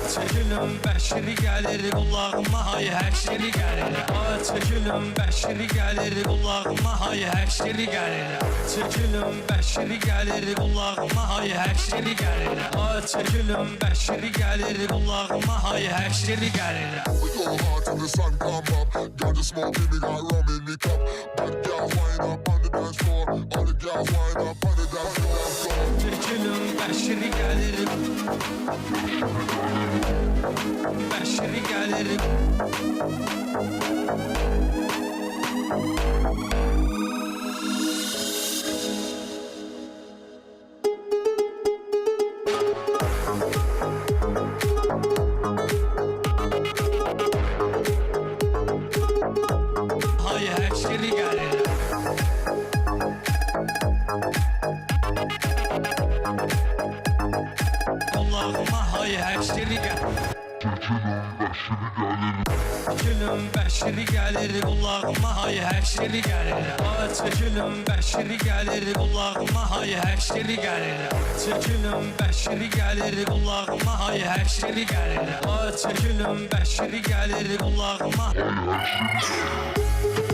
Gülüm bəşiri gəlir qulağıma, hay həşiri gəlir. Gülüm bəşiri gəlir qulağıma, hay həşiri gəlir. Gülüm bəşiri gəlir qulağıma, hay həşiri gəlir. Gülüm bəşiri gəlir qulağıma, hay həşiri gəlir. We go hard till the sun come up. Got the smoke in me, got rum in me cup. Bad girls wind up on the dance floor. All the girls wind up on the dance floor. Gülüm bəşiri gəlir, bəşiri gəlir. Hay həşiri gəlir. Qulağıma hay həşiri gəlir. Gülüm bəşiri gəlir qulağıma, hay həşiri gəlir. Gülüm bəşiri gəlir qulağıma, hay həşiri gəlir. Gülüm bəşiri gəlir qulağıma, hay həşiri gəlir. Gülüm bəşiri gəlir qulağıma, hay həşiri gəlir.